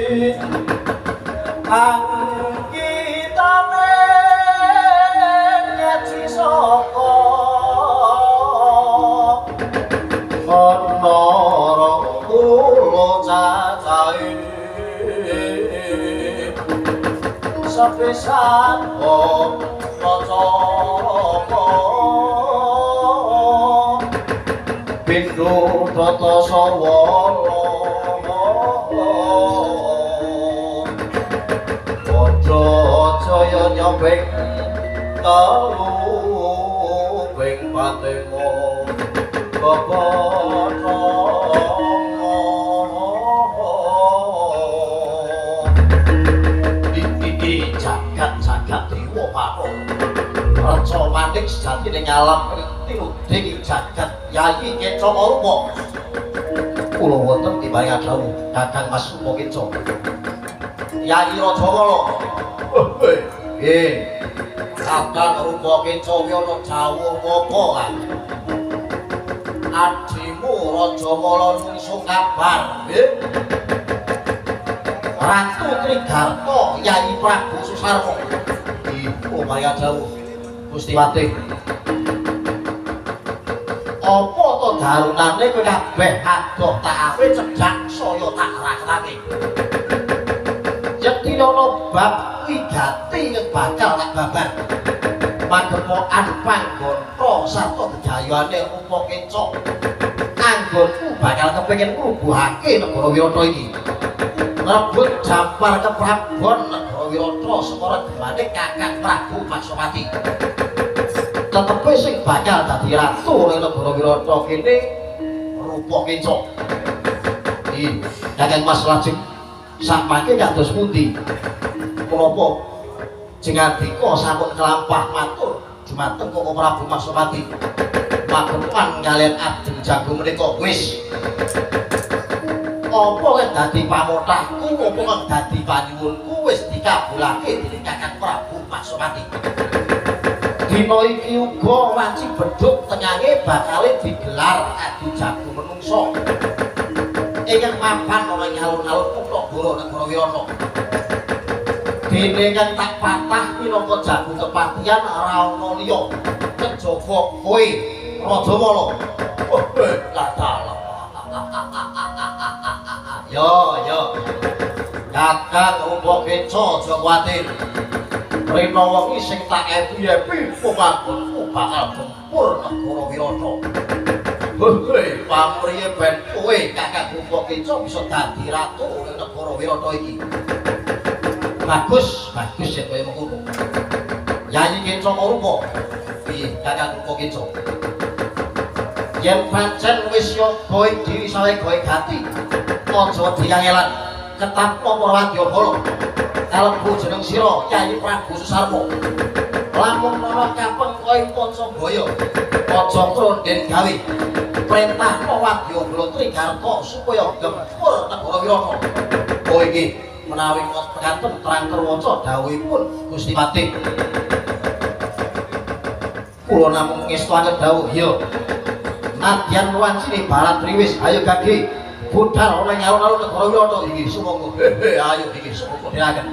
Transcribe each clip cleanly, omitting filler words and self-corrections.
Angkitane ngaji saka ana kula cacahe sepisan kaca Bindu Tata Sawala Jaya nyobeng telu ping patemo kepotong iki jagat dewa paro raja manik sejati ning alam tinuding jagat yayi keca rupa kula wonten timbayang dawuh Kakang Mas Rupa Keca Yayi Rajamala nggih Kakang Rupa Keca ana dawuh apa kan adimu Rajamala nungsu kabar nggih Ratu Trigarta Yayi Prabu Susarmo iku maya dawuh Gustiwati apa to darunane kowe kabeh adoh tak awe cedhak saya tak rakake yen dinono bab wigati yen bakal tak babar magepokan panggonta sarta gedayane Rupa Keca anggonku bakal kepengin ngrubuhake negara Wirata iki rebut jampar keprabon negara Wirata saka regemane Kakang Prabu Maksopati tetepe sing bakal dadi ratu ning negara Wirata kene Rupa Keca iki Kakang Mas lajeng sampake kados pundi menapa jengadika sampun kelampah matur dumateng Koko Prabu Maksopati magepan kalian Adeng Jago menika wis apa kang dadi pamotahku apa kang dadi panyuwunku wis dikabulake dening Kakang Prabu Maksopati dina iki uga wanci bedhug tenyange bakal digelar adu jago menungso ingkang mapan ana ing alun-alun Kutha negara Wirata dene kang tak patah minangka jago kepatihan ora ana liya kejaba kowe Rajamala yo Kakang Rupa Keca aja kuwatir rena wengi sing tak epi-epi punganggonku bakal gempur negara Wirata pamriye ben kowe Kakang Rupa Keca bisa dadi ratu ning negara Wirata iki bagus yen kowe ngono Yayi Keca Rupa piye Kakang Rupa Keca yen pancen wis yoga diri salega gati aja diangelan ketapno para wadyabala kalebu jeneng sira Yayi Prabu Susarmo lamun ana kapeng kowe Pancabaya aja tronden gawe perintahno wadyabala Trigarta supaya gempur negara Wirata kowe iki menawi mekaten terang terwaca dawuhipun Gustiwati kula namung ngestuaken dawuh ya nadyan wancine barat riwis ayo gage budal ana ing alun-alun negara Wirata iki sumangga ayo iki sumangga diraken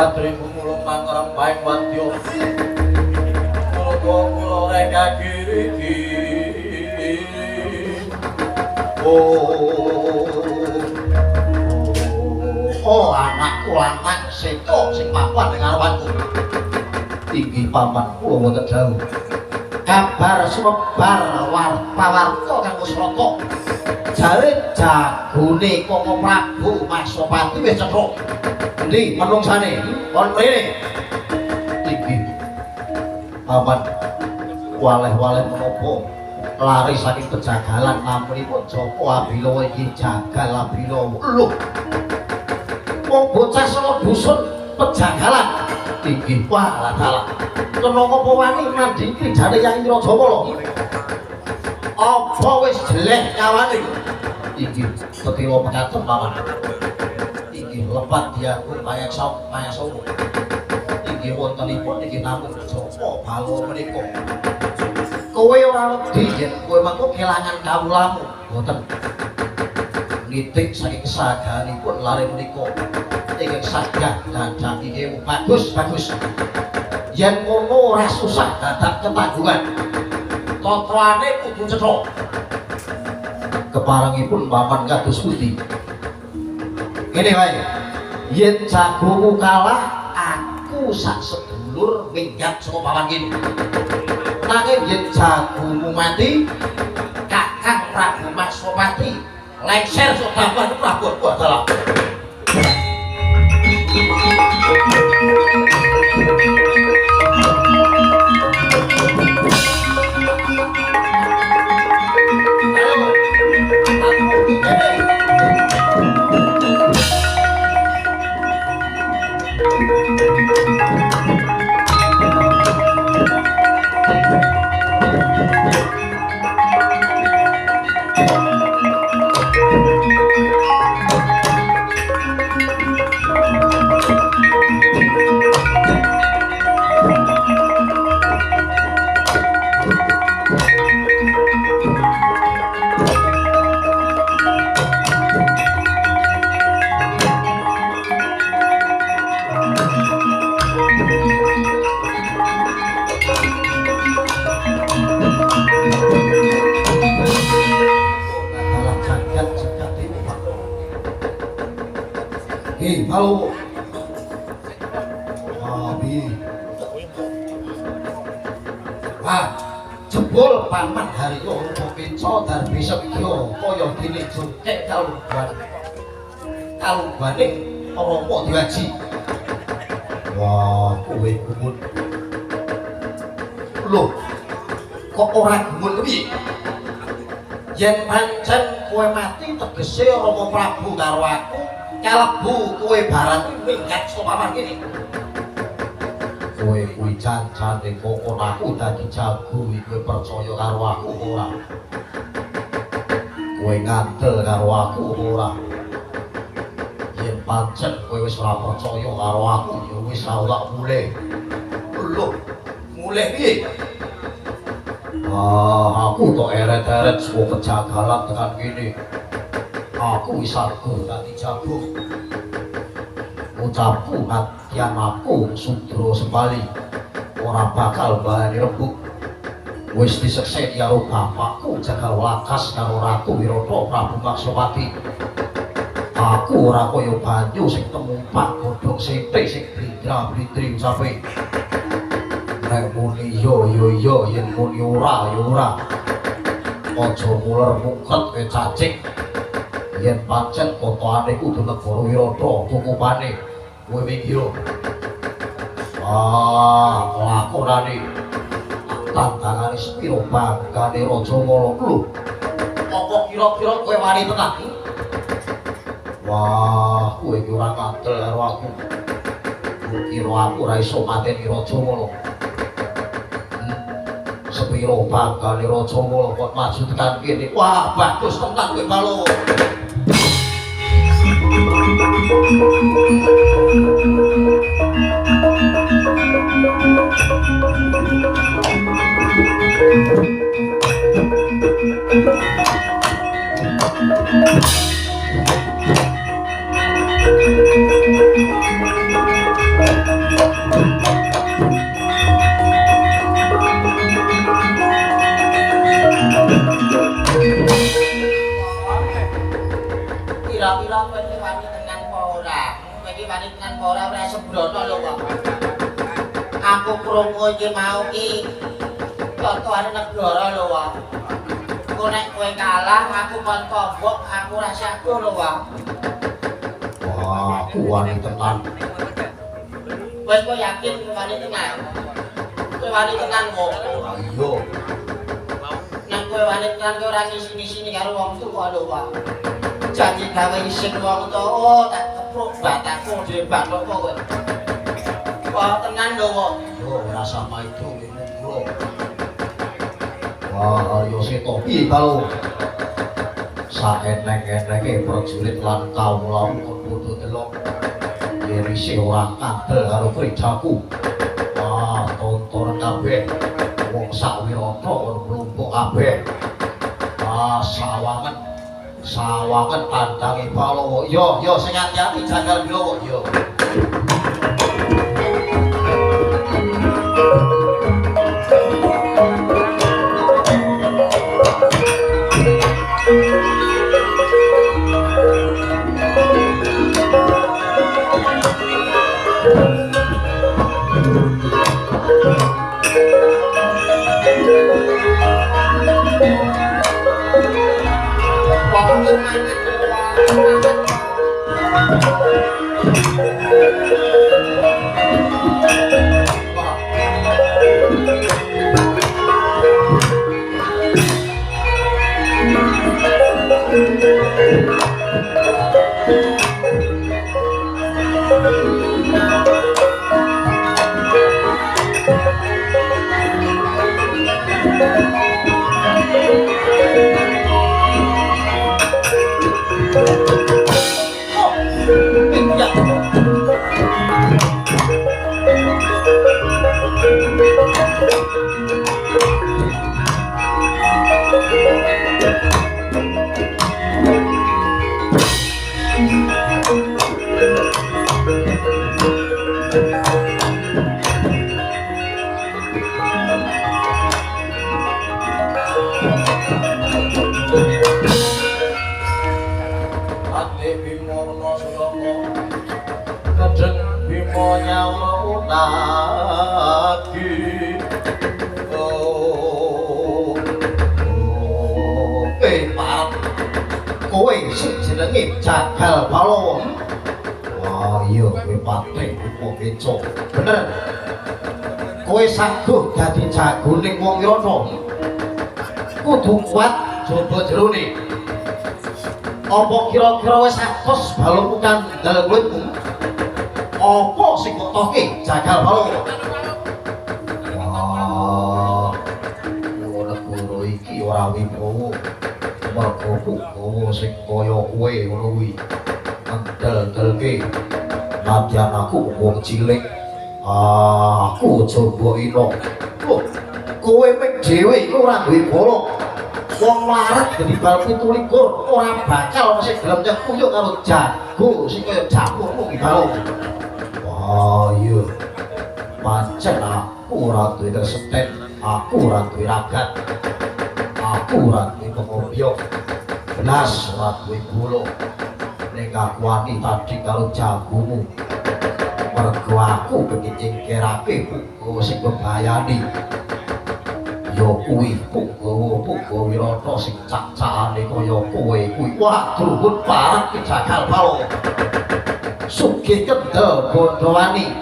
Badri kumulung mantrem paing wadya kula reka giri-giri oh anakku lanang seto sing papan ning ngarepanku iki paman kula wonten dawuh kabar sumebar warta kanggo Srata jare jagone Koko Prabu Masopati wis cetha endi menungsane kon mrene iki paman waleh-waleh menapa lari saking pejagalan namunipun Joko Abilawa iki jagal Abilawa lho wong bocah saka dusun pejagalan iki wah dalah kena apa wani nandhiki jane Yang Wirajawala apa wis jeleh kawane iki ketira pekaten paman iki lepat dianggo mayasa iki wontenipun iki namung Joko Balawa menika kowe ora wedi yen kowe mengko kelangan kawulamu mboten nitik saking kesadaranipun lare menika ingkang sagah dadang iki bagus yen ngono ora susah dadak ketanggungan totoane kudu cetha keparengipun paman kados pundi ngene wae yen jagomu kalah aku sak sedulur minggat saka paman kene nanging yen jagomu mati Kakang Prabu Masopati lengser saka dapan Prabu adalah halo Abi wah jebul paman Haryo rupa keco darbi sekyo kaya dene jongkek kalungane Rama Diwaji wah kowe gumun lho kok ora gumun piye yen pancen kowe mati tegese Rama Prabu karo aku kalebu kowe barang minggat saka paman kene kowe kuwi jancane kok aku dadi jago kowe percaya karo aku ora kowe ngandel karo aku ora yen pancen kowe wis ora percaya karo aku ya wis ora mulih lho mulih piye aku tok eret-eret saka pejagalan tekan kene aku wis aku dadi jago ucapku nadyan aku Sudra Sembali ora bakal bali rebuk wis disekseni karo bapakku Jagal Lakas karo Ratu Wirata Prabu Maksopati aku ora kaya banyu sing temumpak godhong sithik sing blindra-blindri ucape nek muni yo yen muni ora ya ora aja muler mungket ke cacing yen pancen kotoane kudu negara Wirata tukupane kowe mikir lakonane tandangane sepiro bangkane Rajamala lho apa kira-kira kowe wani tenan wah kowe iki ora ngandel karo aku kira aku ora iso mateni Rajamala sepiro bangkane Rajamala kok maju tekan kene wah bagus tenan kowe Balawa Kira-kira kowe iki wani tenan apa ora? Kowe iki wani tenan apa ora sembrono lho kok. Aku krungu iki mau ki totoane negara lho kok. Kok nek kowe kalah aku kon tombok aku ra sago lho kok. Wah, aku wani tenan. Wes kowe yakin kowe wani tenan? Kowe wani tenan kok. Iya. Nek kowe wani tenan kowe ora ngisi-ngisini karo wong tuwa lho kok. Janji gawe isin wong tuwa tak kepruk bataku dhewe bakno kowe. Wah tenan lho kok. Yo ora sama itu ini bro. Wah, yo seto piye kalau saeneng-enenge prajurit lan kawula kudu delok irise ora kandel karo krejaku. Wah, tonton kabeh wong sak wirata mlumpuk kabeh. Ah, sawangen tandange Palawa. Yo sing ati-ati jagal Bilowo yo. Kowe sing jenenge Jagal Palawa. Wah iya kowe patih upo keco. Bener. Kowe sanggup dadi jagoning wong Wirata. Kudu kuat jaba jerone. Apa kira-kira wis atos balungmu kandel kulitmu? Apa sing ngetokake Jagal Palawa? Wah. Negara iki ora wibowo. Mergo kuku sing kaya kowe ngono kuwi andel-andelke nadyan aku wong cilik aku coba ino kowe mek dhewe iku ora duwe bala wong mlarat dadi bal 17 ora bakal mesti gelem nyekuyuk karo jago sing kaya jamurmu iki bal. Wah iya pancen aku ora duwe keseten aku ora duwe ragat aku ora duwe pengobyo belas ora duwe bolo ning aku wani tadi karo jagomu mergo aku pengen nyingkirake buku sing bebayani yo kuwi buku Wirata sing cak-cakane kaya kowe kuwi wah drubut parek ki Jagal Palawa sugih kendel bondo wani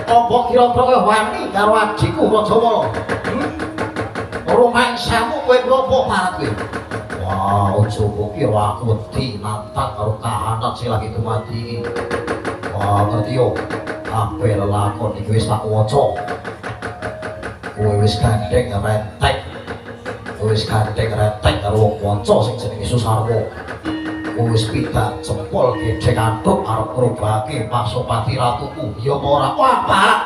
apa kira-kira wani karo adikku Rajamala rumangsamu kowe ngopo parek kowe? Wah, aja kira aku wedi nantang karo kahanan sing lagi dumadi iki. Wah, ngerti yo. Kabeh lelakon iki wis tak waca. Kowe wis gandeng rentek. Kowe wis gandeng rentek karo wong kanca sing jenenge Susarwa. Kowe wis pidak jempol gedhe kanthuk arep ngrobahake Pasopati ratuku. Ya apa ora? Wah, parek.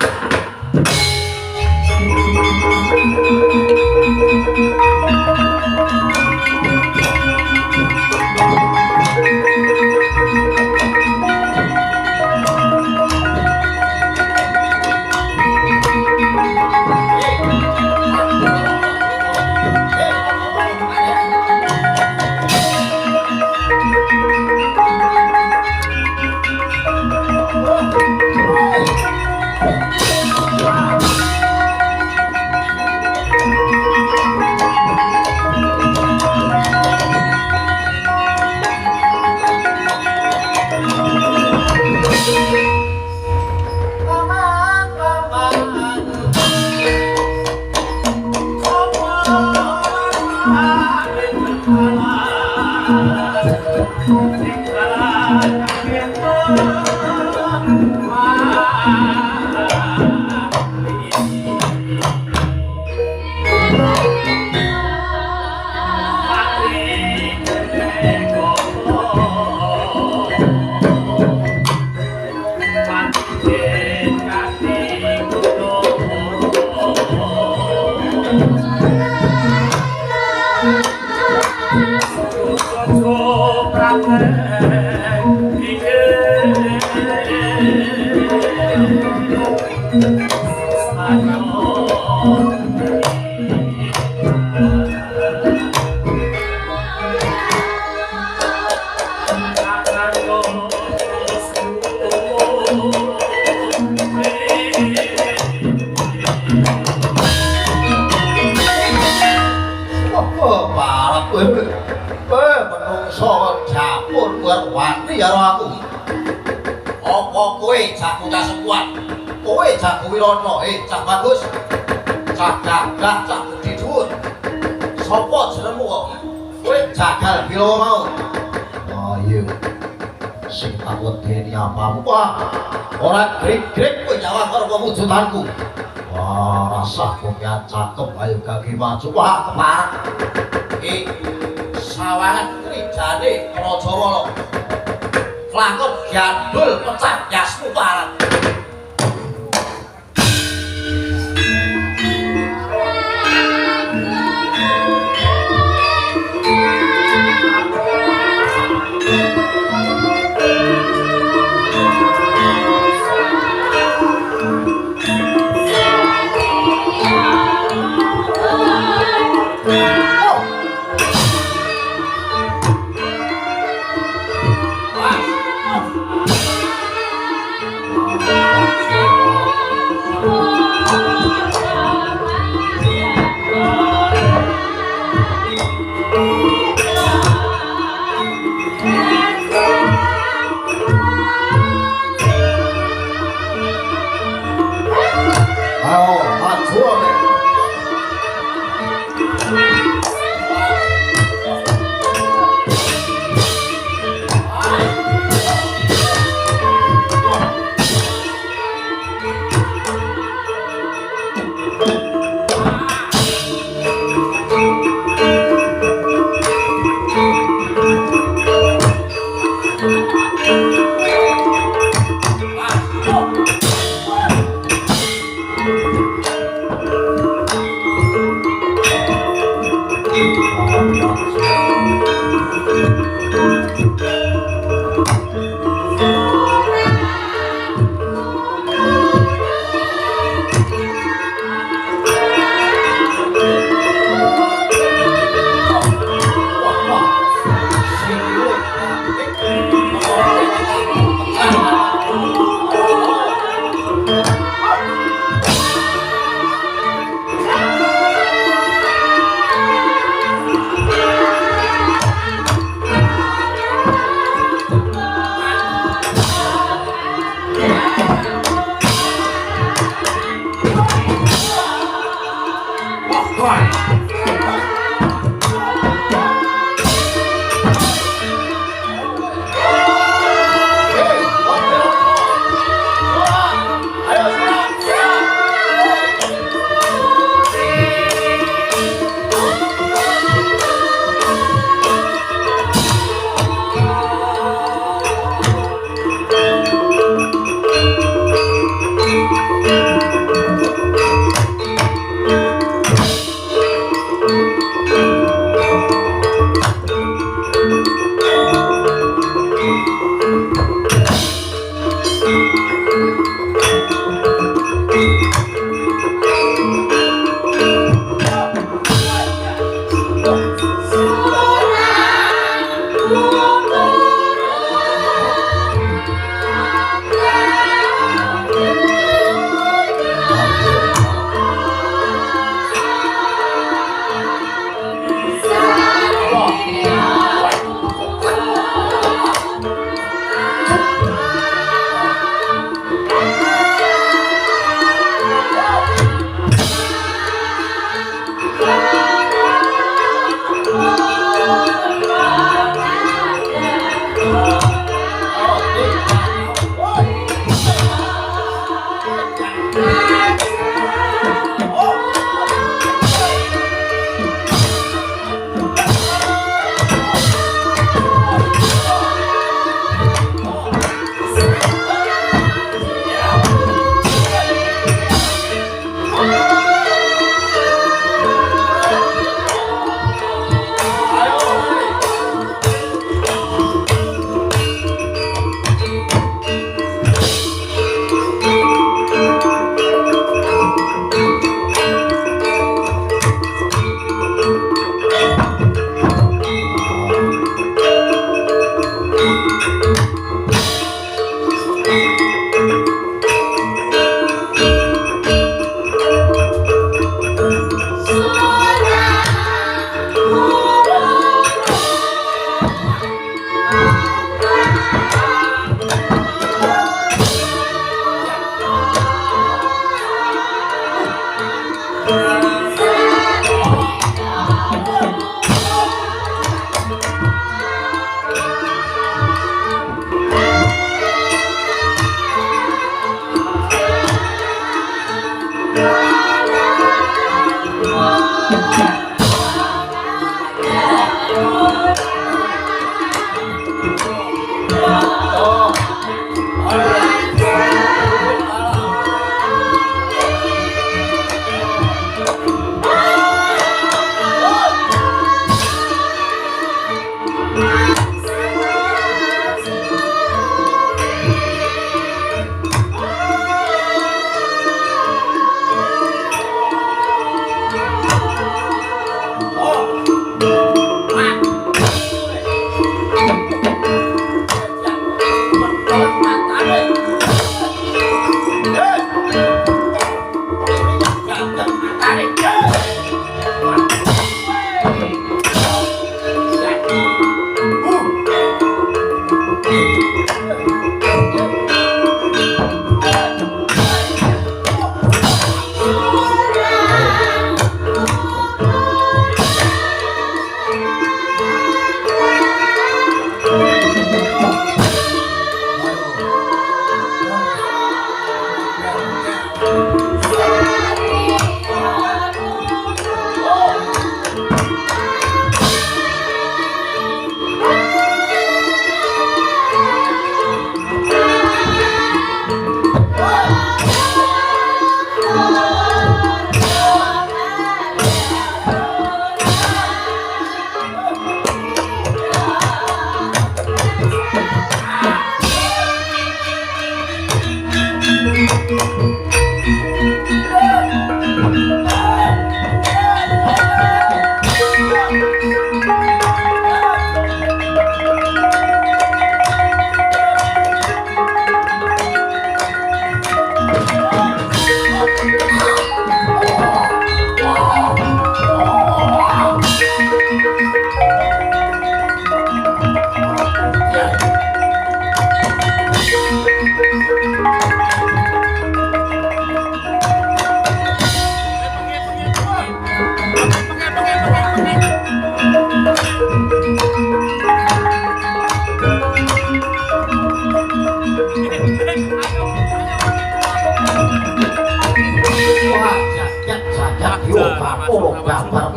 menungso japur berwani karo aku. Apa kowe jago kasepuan? Kowe jago Wirana, cah bagus. Cah gagah, cah budi dhuwur. Sapa jenengmu kok? Kowe jagal pira mau? Ayo. Sing tak wedeni apamu wah. Ora grik-grik kowe jawab karo pemujudanku. Wah, rasah kok cakep ayo kaki maju. Wah, keparek. Sawangan krijane Rajawala. Klakon gandul pecah yasmu parang.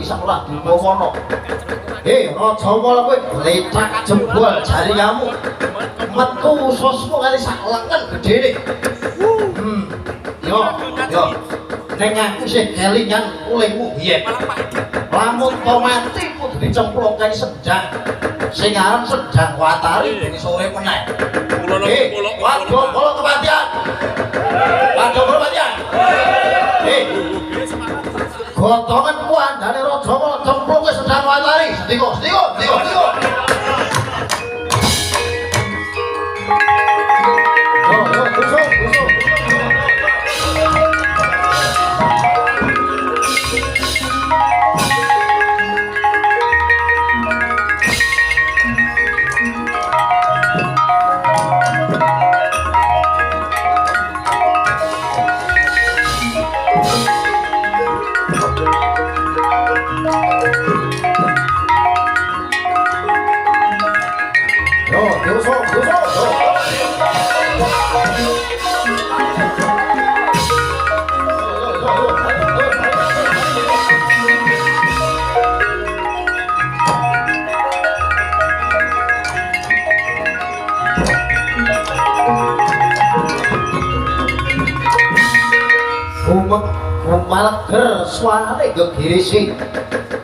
bisa ulah dibawono. Raja Wala kowe gletak jebol jari kamu. Metu ususmu kali sak lengan gedene. Yo. Ning aku sing kelingan ulihmu biyen. Lamun to mati kudu dicemplung kali sendang. Sing aran Sendang Watari dene sore meneh. Waduh, kula kepatihan. Waduh, kepatihan. Gotongan ku andane Raja Wala cemplung ke Sendang Watari. Sediko. Yo, busuk. Maleger suarane gegirisi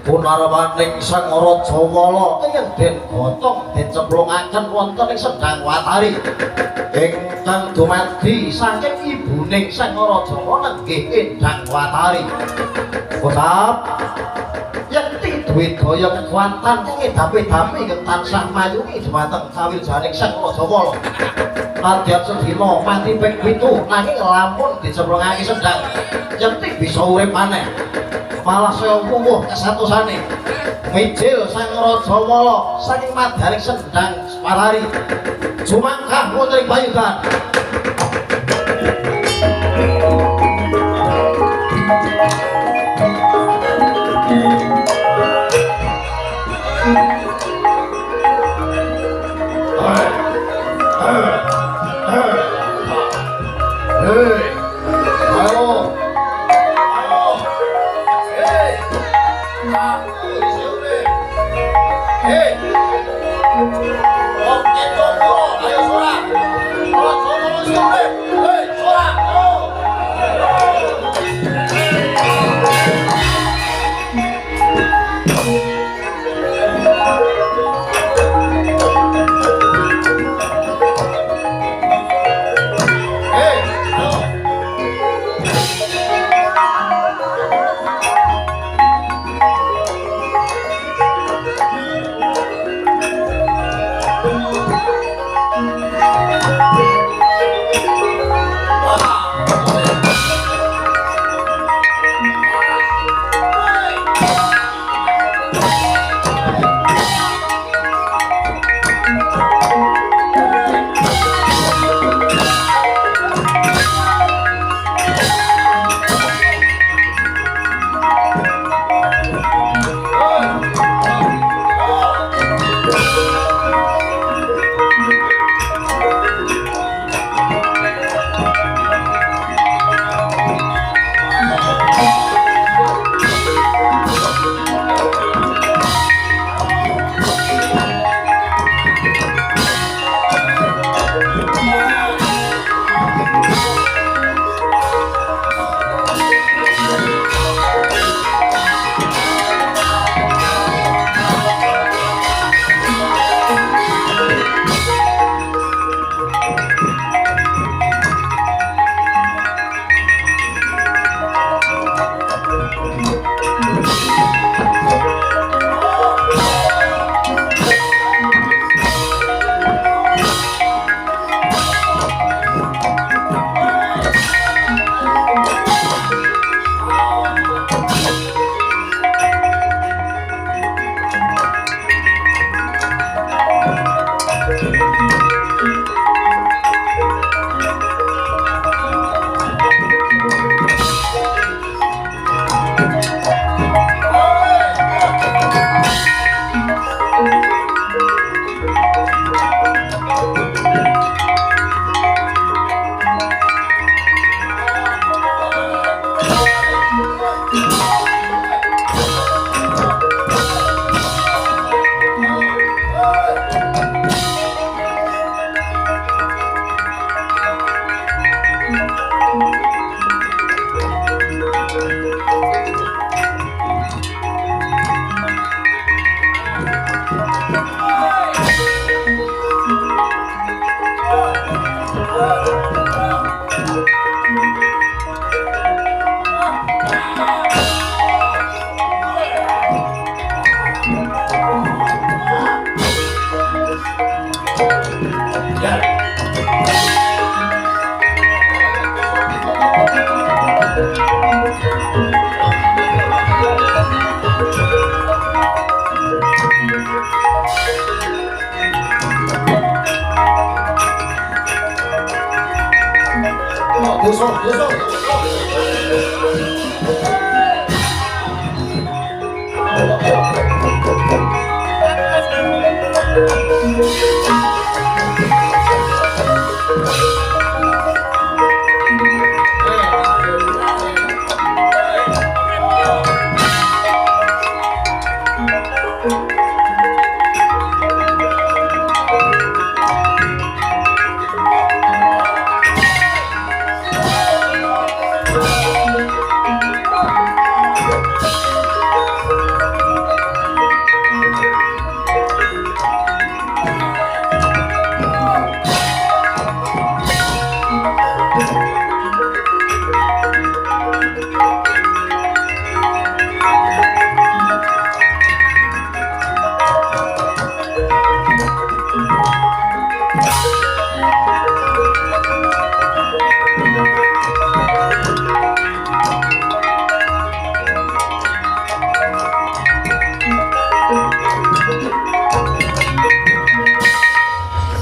punarwaning Sang Raja Wala yen den gotong dicemplungaken wonten ing Sendang Watari ingkang dumadi saking ibuning Sang Raja Wala nggih Endang Watari. Kosap yen duwe daya kekuatan ing dapi-dapi ing tansah mayungi dhumateng kawiljaning Sang Raja Wala. Nadyan sedina mati ping 7 nanging lamun dicemplungake Sendang yentik bisa urip maneh. Malah saya wuwuh kesatusane. Mijil Sang Raja Wala saking madaring Sendang Watari. Jumangkah wonten ing payudan. Oke, ayo surat. tusuk tusuk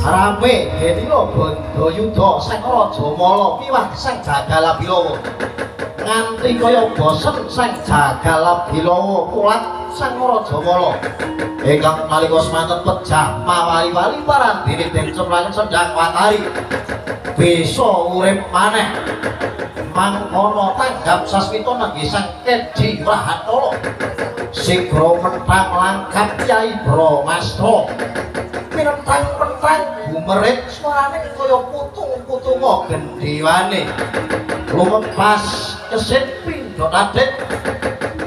rame genio bondo yudha sang raja mala piwah sang Jagalabilawa nganti kaya bosen sang Jagalabilawa kulat sang raja mala ingkang nalika semanten pejah mawali-wali parandene den Cemrangan Sendang Watari bisa urip maneh mangkono tanggap sasmita nenggih sang Kedi Rahatala sigra mentang langkap Kyai Bramastra pirentang-pentang gumerit suarane kaya putung-putunga gendhewane lumepas kesit pindha tadik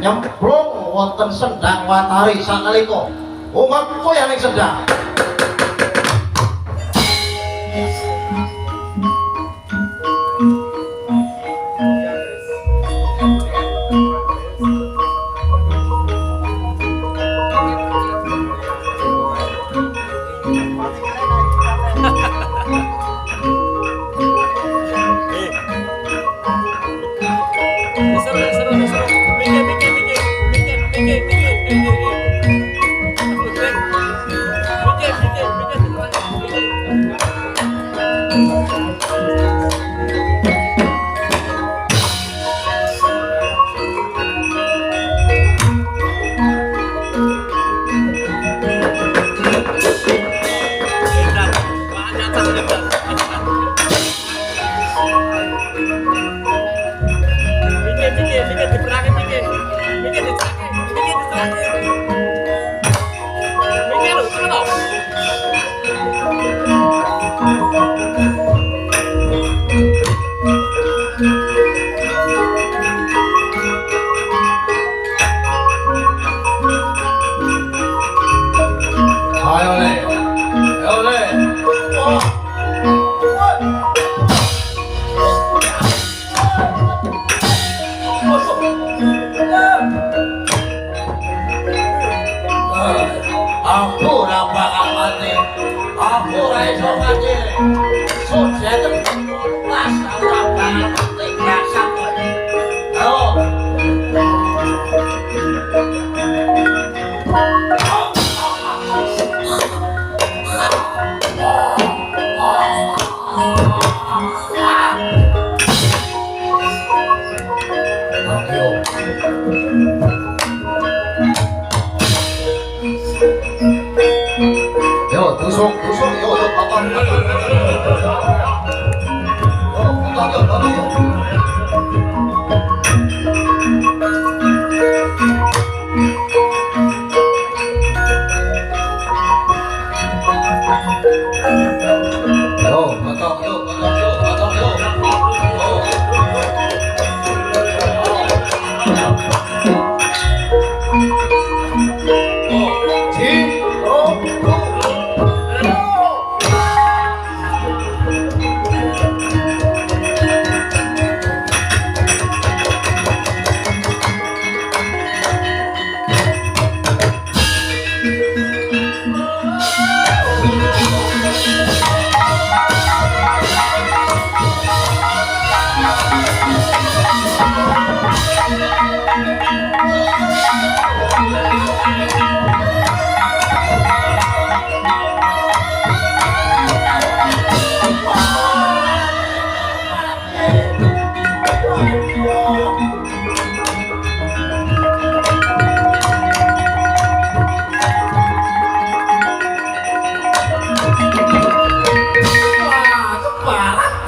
nyemplung wonten Sendang Watari sanalika umat koyaning sendang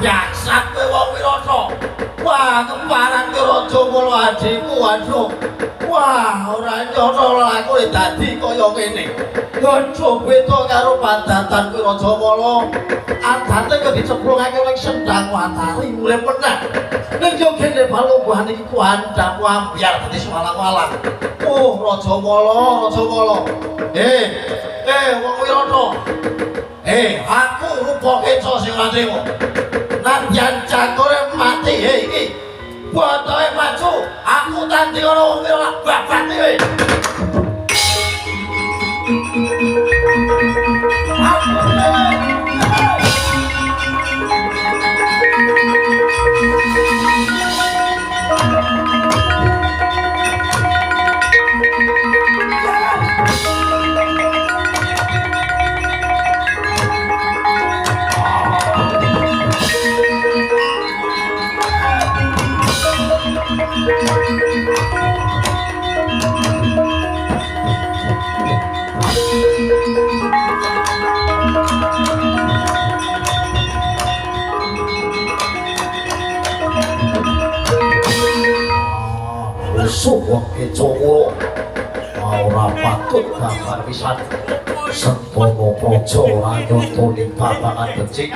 biasa kowe wong Wirata. Wah, kemparan ke Raja Mala adikku waduh. Wah, ora nyono lakune dadi kaya kene. Aja beda karo padatan kowe Raja Mala. Adate kok diceplungake ning Sendang Watari mulih meneh. Ning yo kene palungguhan iki kuandhamu ambyar dadi semalang-malang. Oh, Raja Mala, Raja Mala. Wong Wirata. Aku rupa keca sing atimu. Nadyan cakore mati iki. Botohe maju, aku tanding ana wong Wirata babat iki. Suwung kecowo ora patut gambar pisan Sentana praja ora nyontoni babagan becik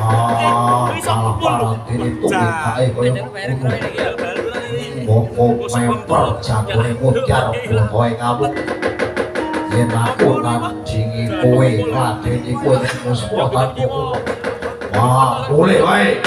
malah parantene tumikae kaya ngono mongko memper jagone mudhar botohe ngamuk yen aku nandingi kowe ngladeni kowe wis potan ngono wah boleh wae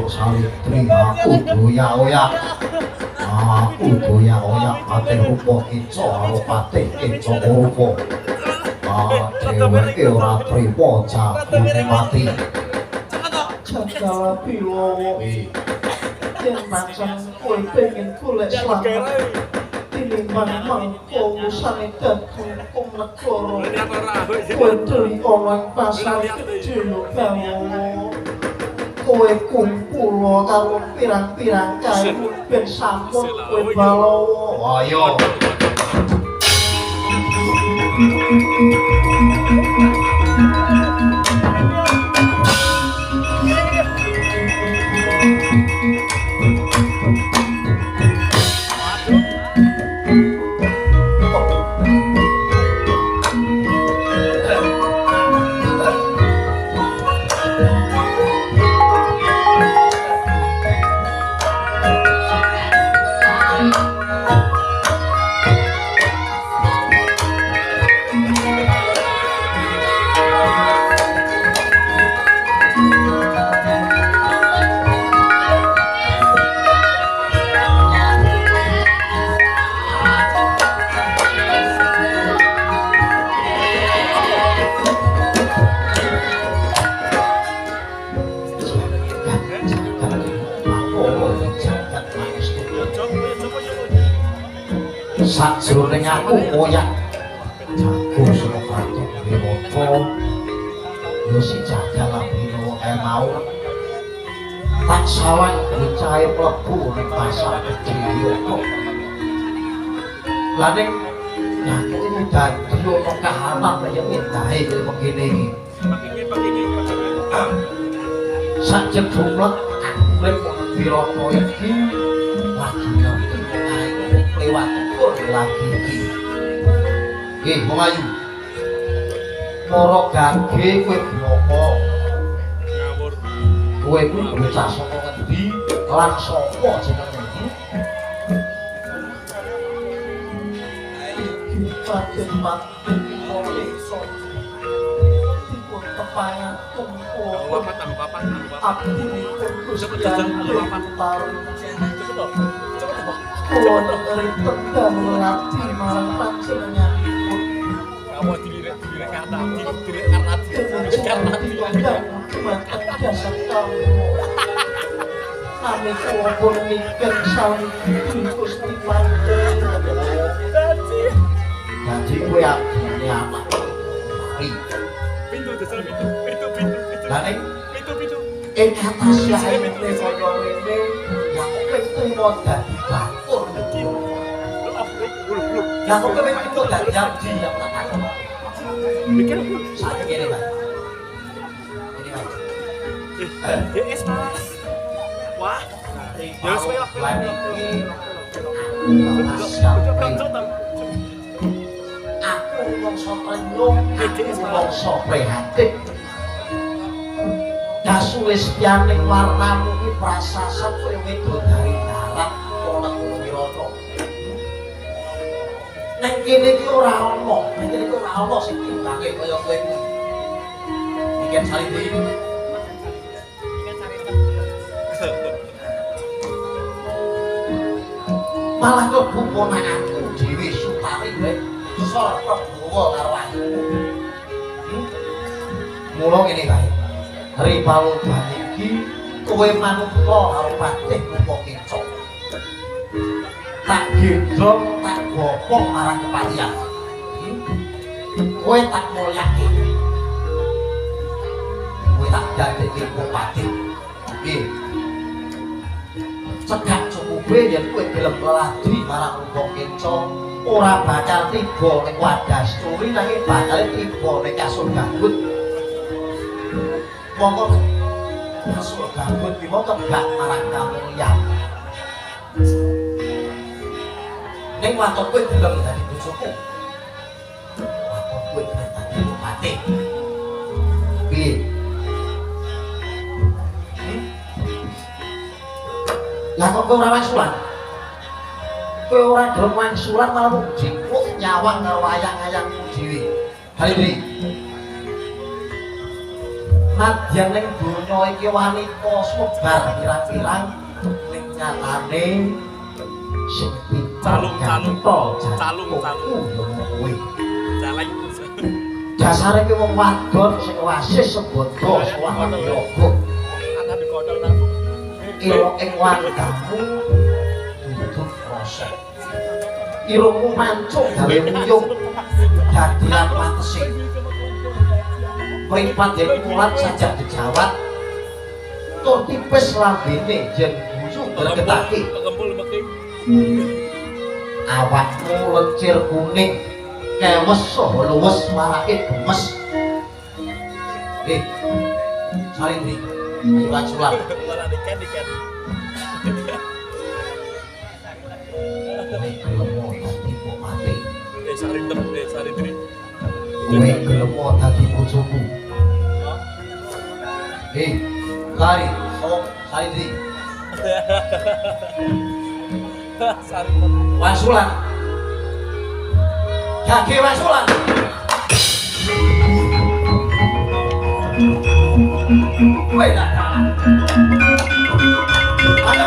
Salitri aku doya-oyak ate rupa kica karo patih kica rupa dheweke ora trima jagone mati jagala pilowo yen pancen kowe pengen golek slamet tinimbang mangko usane dadi hukum negara kowe dhewe ana pasar gedhe kamu kowe kumpul karo pirang-pirang kae ben sampun kowe balawa ayo sajroning aku koyak jago sing patung Wirata yo si jagal abino mau tak sawang bocahe mlebu ning pasar gedhe kok lha ning nyake iki dadi ono kahanan kaya endahe kaya begini iki sajeng jumlah urip Wirata iki lagi ngerti lewat lagi iki wong ayu mara gage kowe bloko kowe kuwi bocah saka ngendi lan sapa jenengmu iki pancen mati oleh iso dipun tepangaken tambah papan, tambah papan, tambah papan. Abdi Gusti Cepet Taru. Cepet dong. Cepet dong. Kula dari tenggang lati marang panjenenganipun. Kamu dilirik karena Jasa kamu nami kumpul mikir sawit Gusti Panjen. Jadi kue ini anak pintu dasar pintu. Lain Pintu. ing atas yae kaya ngene yang penting mau dadi batur iki. Lah kok pengen itu dadi abdi yang tak Mikir saya gini Pak. Ini Pak. DS Mas. Wah. Ya wis kowe waktu Lan iki aku wong sotrenung, wong prihatin. Dasuwis yaning warnamu ki prasasat kowe widodari dalan ora wirono. Ning kene iki ora ana, sing timbange kaya kowe kuwi. Iki sari iki. Malah kok ponakanku dhewe Sutari wae disor Prabowo karo aku. Mula ngene kae. Ripawudan iki kowe manungsa karo patih rupa kencok. Tak gendong tak bopong marang kepatihan. Kowe tak mulyake. Kowe tak dadekake bupati. Nggih. Cekak cukube yen kowe gelem ladi marang rupa kencok, ora bakal tiba ning Wadasturi nanging bakal tiba ning Kasur Gambut. Monggo Kasur Gambut ki monggo gak marang kamulyan. Ning waton kowe gelem dadi bojoku. Waton kowe gelem dadi bupati. Piye? Lah kok kowe ora wangsulan? Kowe ora gelem wangsulan malah jipuk nyawang karo wayang-ayangmu dhewe. Hari nadyan ning donya iki wanita sumebar pirang-pirang ning nyatane sing calung kowe. Jalan. Dasare ki wong wadon sing wasis sebodo salah yoga. Ana di kodol nang. Ira ing wanggamu duduk rasa. Irungmu mancung gawe muyung dadi lan patesi. Mripat yen mulat sajak dijawat tur tipis lambene yen guyu bergetake. Kempul meki. Awakmu lecir kuning kewes saha luwes marake gemes. Salindri sulat-sulat Ora diken. kowe gelem dadi bupati. Sarindri. Kowe gelem dadi bojoku. Kari, Salindri. Sarindri. Wangsulan. Jage wangsulan. Kowe tak dalan. Ayo.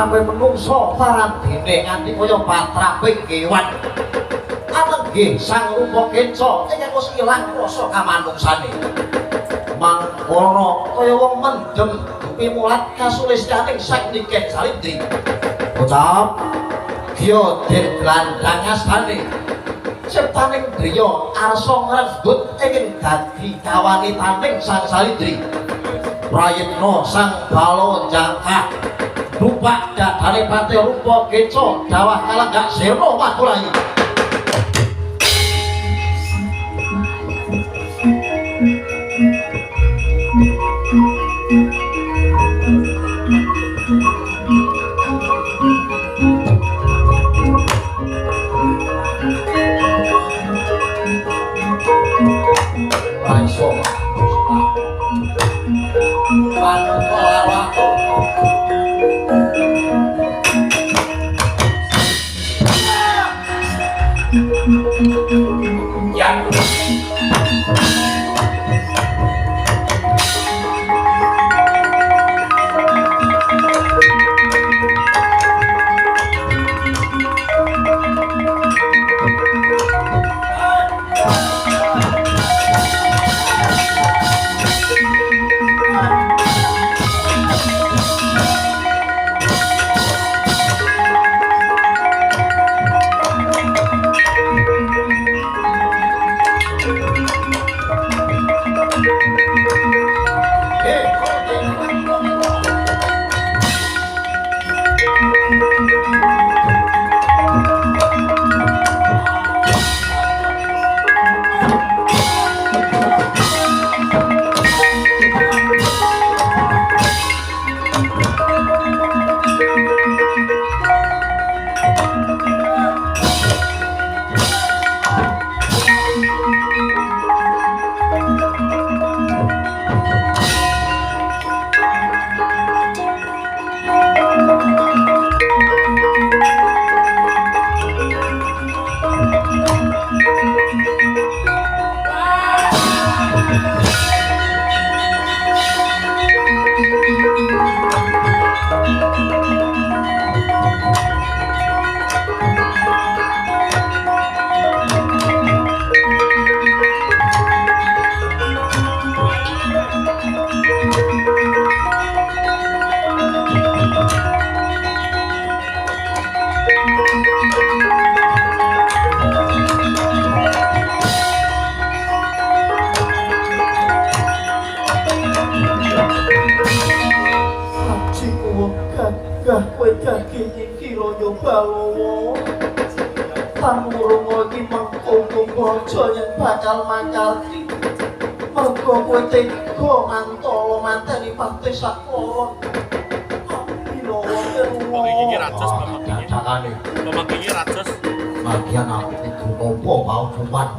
patrape menungso parandene nganti kaya patrape kewan. Alenggih sang rupa kenca ingkang wis ilang rasa kamanungsane. Mangkono kaya wong mendem pimulat kasulistyaning sang Niken Salindri. Ucap Gya den glandang astane septaning driya arsa ngrebut ingkang dadi kawanitaning sang Salindri. Prayitna sang bala jangkah rupak dadane pati rupa kenca dawah kalenggak sirna Madurayi.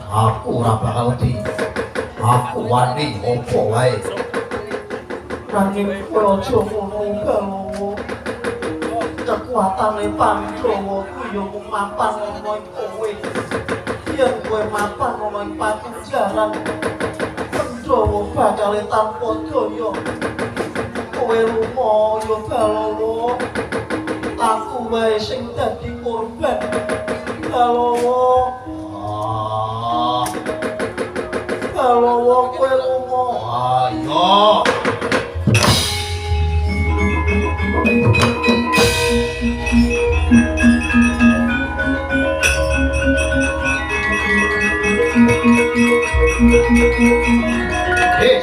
Aku ora bakal di aku wani opo wae nanging kowe aja ngono Galowo kekuatane Pandhawa kuwi yo mung mapan ana ing kowe yen kowe mapan ana ing Pajajaran Pandhawa bakal tanpa daya kowe lunga yo Galowo aku wae sing dadi korban Galowo Galowo kowe lunga ayo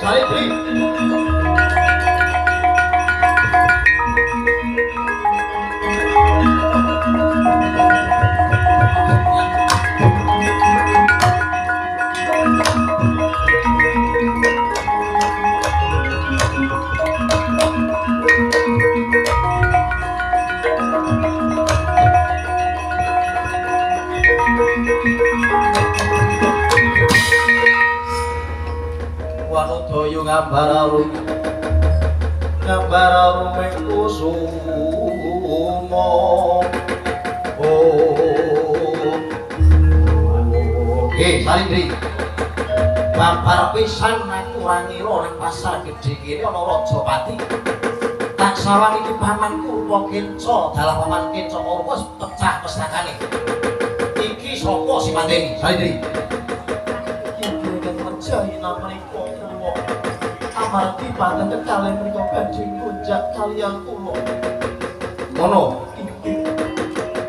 Salindri Wanudaya ngambararu kusuma Salindri babar pisan aku ora ngira ning pasar gedhe kene ana Rajapati tak sawan iki pamanku Rupa Kenca dalah paman Kenca Rupa pecah pestakane. Iki sapa si Mandeni? Saindri. Iki ingkang mejahi namrika kula. Amargi panten kekalih mriku badhe kunjak kaliyan kula. Ngono.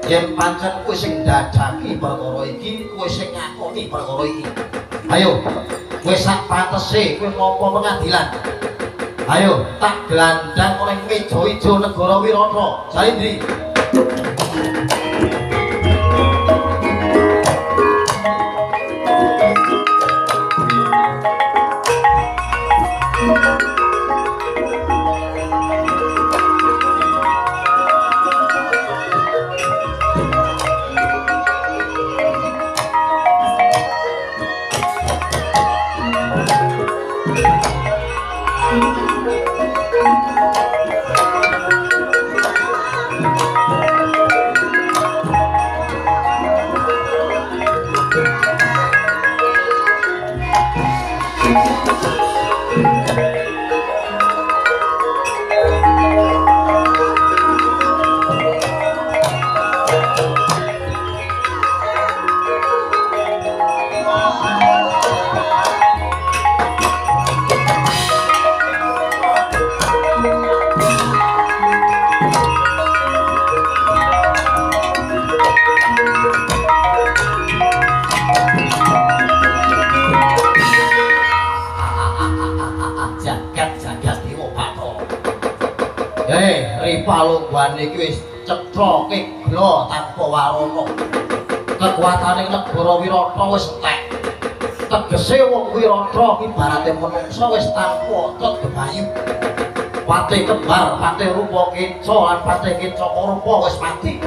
Yen pancen kowe sing dadaki perkara iki, kowe sing ngakoni perkara iki. Ayo, kowe sak pantese kowe nampa pengadilan. Ayo, tak gelandang oleh meja ijo negara Wirata. Saindri. Palungguhan iki wis cetha kegla tanpa warana. Kekuatane negara Wirata wis entek. Tegese wong Wirata ibarate manungsa wis tanpa otot gebayu. Patih kembar, Patih Rupa Kenca lan Patih Kenca Rupa wis mati.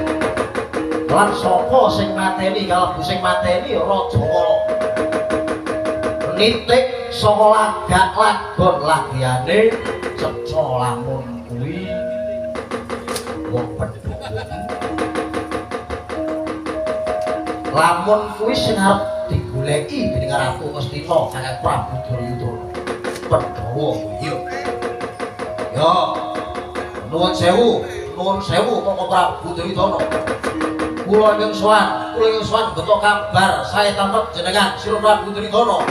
Lan sapa sing mateni kalebu sing mateni Raja Kala. Nitik saka lagak lagon lagiane ceca lamun kuwi wong pendukung. Lamun kuwi sing arep digoleki dening Ratu Ngastina kaya Prabu Duryudana. Pandhawa kuwi. Yo. Nuwun sewu Koko Prabu Duryudana. Kula ingkang sowan beto kabar saya tamrep jenengan Sira Prabu Duryudana.